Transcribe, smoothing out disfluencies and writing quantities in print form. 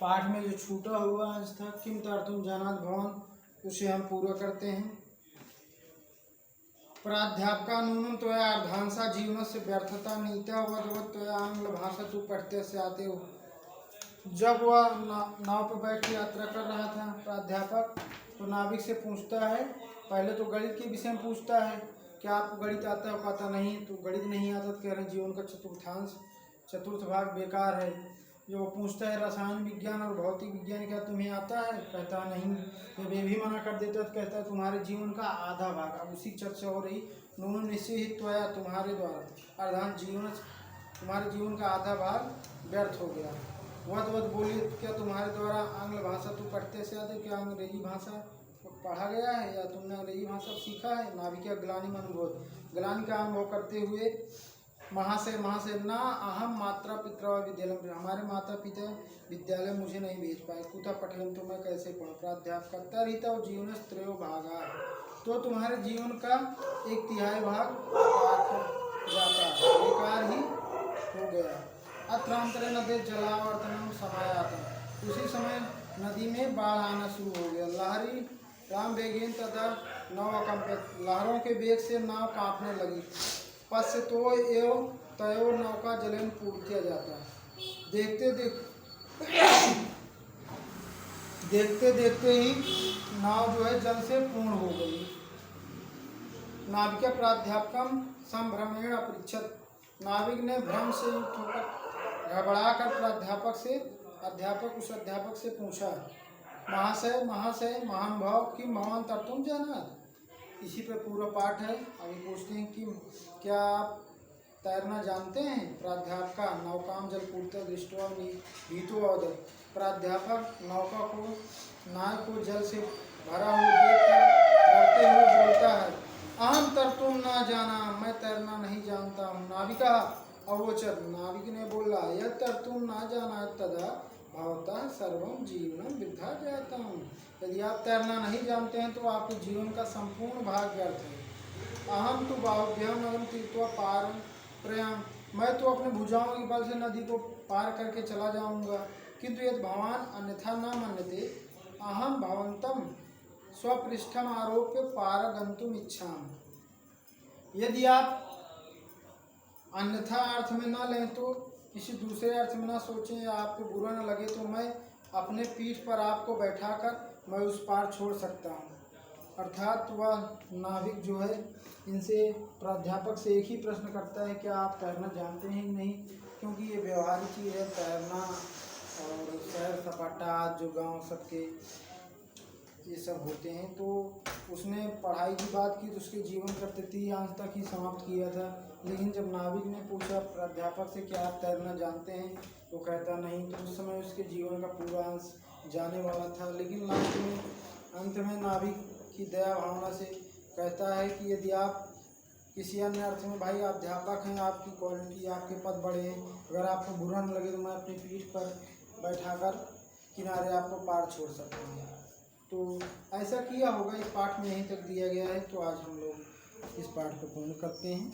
पाठ में जो छूटा हुआ अंश था किम तर्तुम जनात् भवान्, उसे हम पूरा करते हैं। प्राध्यापका नूनम त्वया अर्धांशा जीवनस्य व्यर्थता नीत्या वदवत् त्वया आंग्ल भाषा तु पठ्य से आते हो। जब वह नाव पर बैठ के यात्रा कर रहा था, प्राध्यापक तो नाविक से पूछता है, पहले तो गणित के विषय में पूछता है, क्या आपको गणित आता है? कहता नहीं। तो गणित नहीं आता तो कह रहे हैं जीवन का चतुर्थ भाग बेकार है। जो वो पूछता है रसायन विज्ञान और भौतिक विज्ञान, क्या तुम्हें आता है? कहता नहीं। जब ये भी मना कर देता तो कहता है तुम्हारे जीवन का आधा भाग, अब उसी चर्चा हो रही, नून निश्चय ही तो आया तुम्हारे द्वारा अर्धांश जीवन, तुम्हारे जीवन का आधा भाग व्यर्थ हो गया। वद बोली, क्या तुम्हारे द्वारा आंग्ल भाषा तो पढ़ते से आते, क्या अंग्रेजी भाषा पढ़ा गया है या तुमने अंग्रेजी भाषा सीखा है? नाविक ग्लानि अनुभव, ग्लानि का अनुभव करते हुए महाशय ना अहम मात्रा पितृ विद्यालय, हमारे माता पिता विद्यालय मुझे नहीं भेज पाए, कुता पठन तो मैं कैसे पढ़ूँ? प्राध्यापक तरिता जीवन त्रयो भागा, तो तुम्हारे जीवन का 1/3 भाग जाता है, बेकार ही हो गया। अत्रांतरे नदी जलावर्तनम समायातम, उसी समय नदी में बाढ़ आना शुरू हो गया। लहरी राम वेगेन तथा नौ कंपित, लहरों के वेग से नाव कांपने लगी। पश्य तो एवं तयो नौका जलन पूर्ण किया जाता है। देखते देखते ही नाव जो है जल से पूर्ण हो गई। नाविक प्राध्यापकम संभ्रमेण अपृच्छत, नाविक ने भ्रम से युक्त होकर घबराकर उस अध्यापक से पूछा, महाशय महानुभाव कि भवान तर्तुम जानात्। इसी पर पूरा पाठ है। अभी पूछते हैं कि क्या आप तैरना जानते हैं? प्राध्यापका नौकाम जलपूर्त दृष्टवा भीतो अवदत्, प्राध्यापक नाव को जल से भरा हुआ देखकर डरते हुए बोलता है, अहम तर्तुम ना जाना, मैं तैरना नहीं जानता हूँ। नाविका अवोचत, नाविक ने बोला, यद तर्तुम ना जाना तदा भवतः सर्वं जीवनम वृथा जाता हूँ, यदि आप तैरना नहीं जानते हैं तो आपके जीवन का संपूर्ण भाग व्यर्थ है। अहम तो बाहुभ्याम नगम तीर्थवा पार प्रयाम, मैं तो अपने भुजाओं के बल से नदी को पार करके चला जाऊंगा, किंतु यदि भगवान अन्यथा न मन्यते अहम भवंतम स्वपृष्ठम आरोप्य पार गंतुम इच्छाम, यदि आप अन्यथा अर्थ में न लें तो किसी दूसरे अर्थ में न सोचें या आपको बुरा न लगे तो मैं अपने पीठ पर आपको बैठाकर मैं उस पार छोड़ सकता हूँ। अर्थात वह नाविक जो है इनसे प्राध्यापक से एक ही प्रश्न करता है, क्या आप तैरना जानते हैं नहीं, क्योंकि ये व्यवहारिक चीज़ है तैरना, और सैर सपाटा जो गांव सबके ये सब होते हैं। तो उसने पढ़ाई की बात की तो उसके जीवन का 3 अंश तक ही समाप्त किया था, लेकिन जब नाविक ने पूछा प्राध्यापक से क्या आप तैरना जानते हैं तो कहता नहीं, तो उस समय उसके जीवन का पूरा अंश जाने वाला था। लेकिन अंत में नाविक की दया भावना से कहता है कि यदि आप किसी अन्य अर्थ में, भाई आप अध्यापक हैं, आपकी क्वालिटी आपके पद बड़े हैं, अगर आपको बुरा न लगे तो मैं अपनी पीठ पर बैठाकर किनारे आपको पार छोड़ सकता हूँ। तो ऐसा किया होगा। इस पाठ में यहीं तक दिया गया है, तो आज हम लोग इस पाठ को पूर्ण करते हैं।